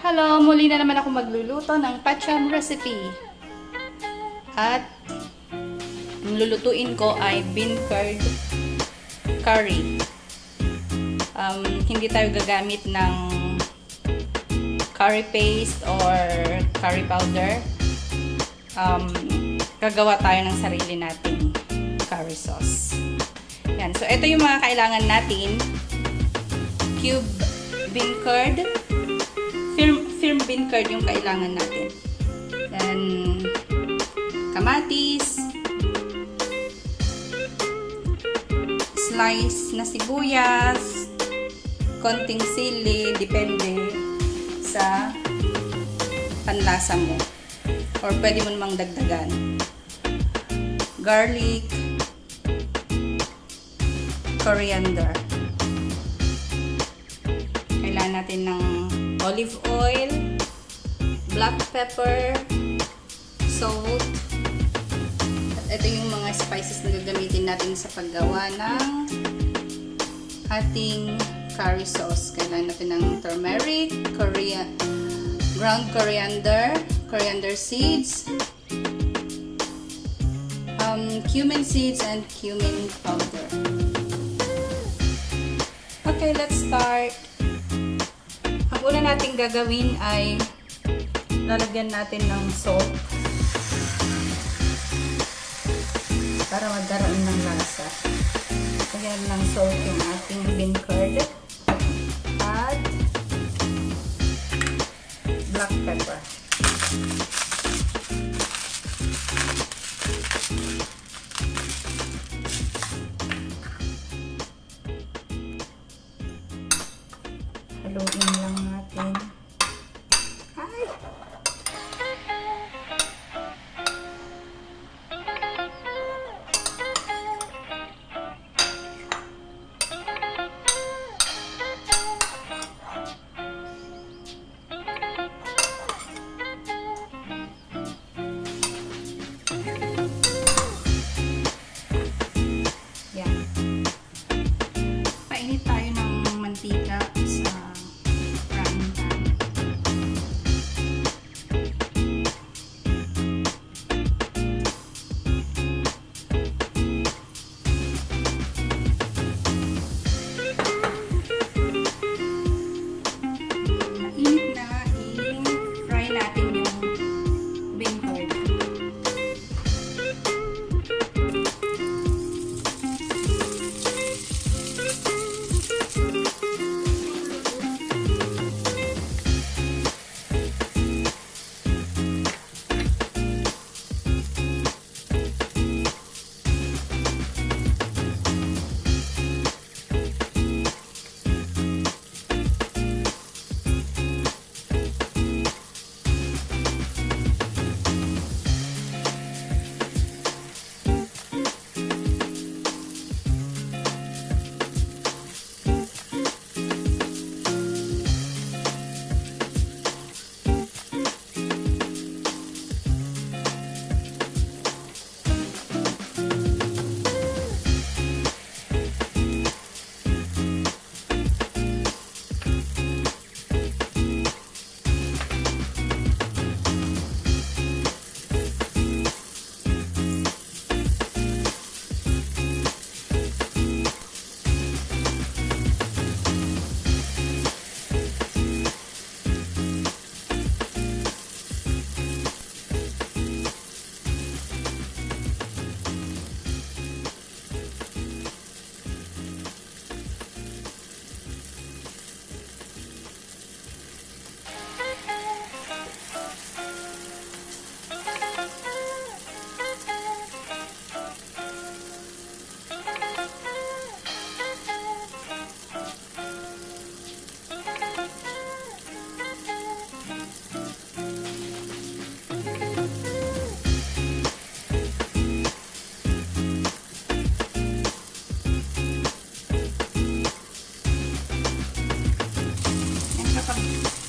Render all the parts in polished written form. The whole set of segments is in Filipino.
Hello! Muli na naman ako magluluto ng pacham recipe. At ang lulutuin ko ay beancurd curry. Hindi tayo gagamit ng curry paste or curry powder. Gagawa tayo ng sarili nating curry sauce. Yan. So, ito yung mga kailangan natin. Cube beancurd. Firm beancurd yung kailangan natin. Then, kamatis. Slice na sibuyas. Konting sili. Depende sa panlasa mo. Or pwede mo namang dagdagan. Garlic. Coriander. Kailangan natin ng olive oil, black pepper, salt. At ito yung mga spices na gagamitin natin sa paggawa ng ating curry sauce. Kailangan natin ng turmeric, ground coriander, coriander seeds, cumin seeds, and cumin powder. Okay, let's start. Ang una natin gagawin ay lalagyan natin ng salt para magkaroon ng lasa. Lagyan ng salt yung ating beancurd at black pepper. Haluin lang natin. Ay! Yan. Painit tayo ng mantika sa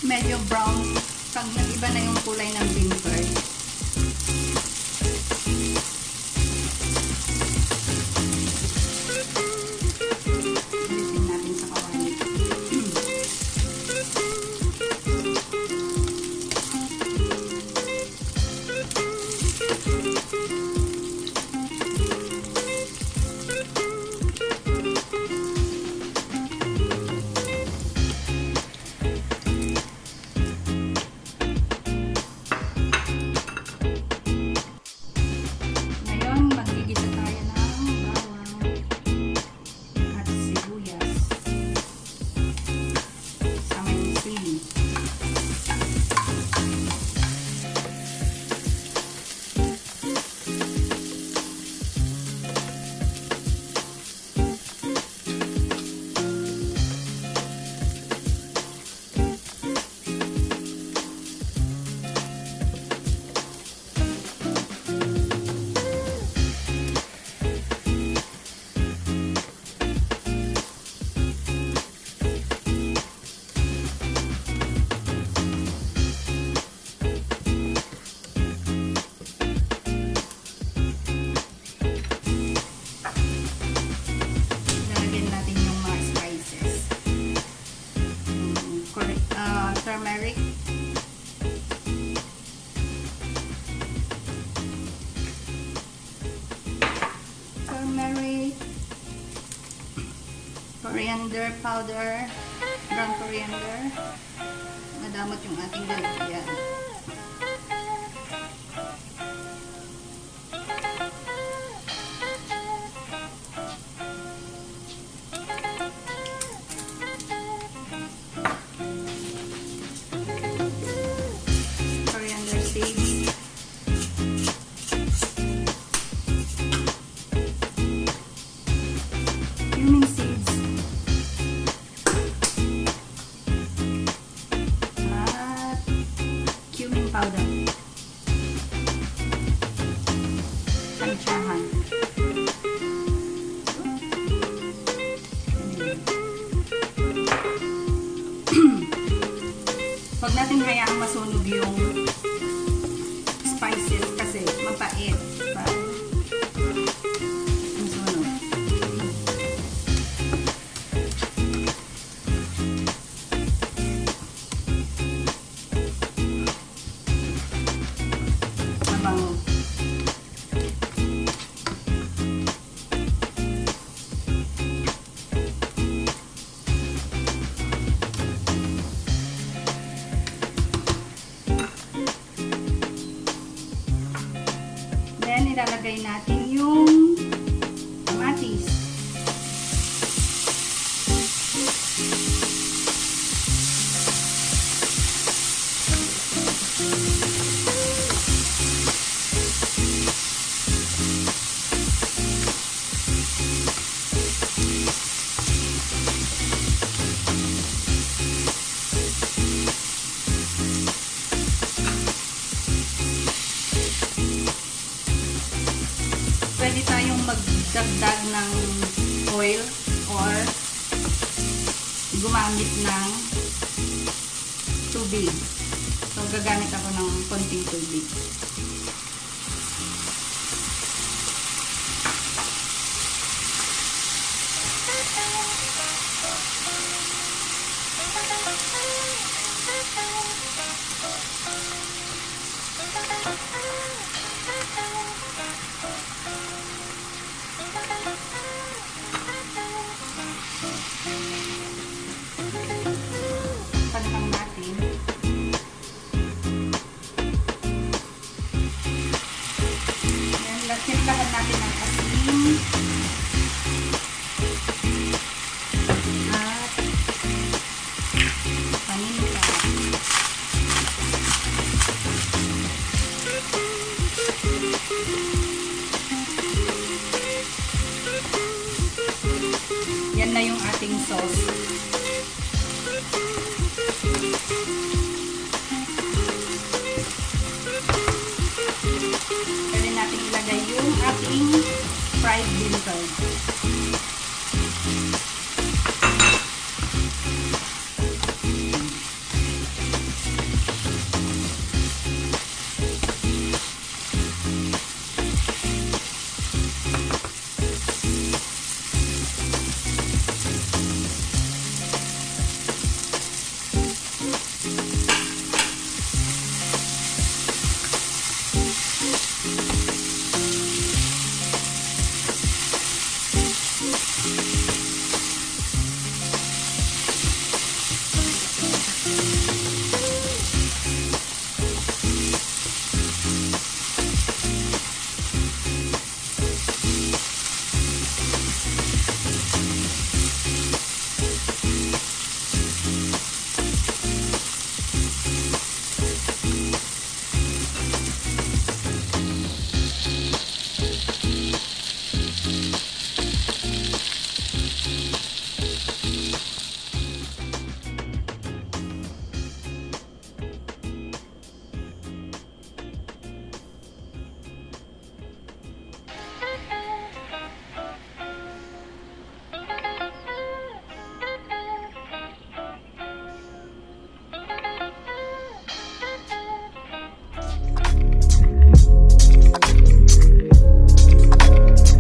medyo brown pag nag-iba na yung kulay ng beancurd. Alisin natin sa kawali. coriander powder, brown coriander. Madamot yung ating ganito. Yan. Coriander seeds. Cumin seeds. At cumin powder. Tansyahan. Huwag natin hayaang masunog yung spices kasi mapait. Diba? Masunog. Mabango. Then, ilalagay natin yung kamatis. Pwede tayong magdagdag ng oil or gumamit ng tubig. So, gagamit ako ng konting tubig. Pantang natin. Then, lahat natin ng asin. At paminta. Yan na yung ating sauce.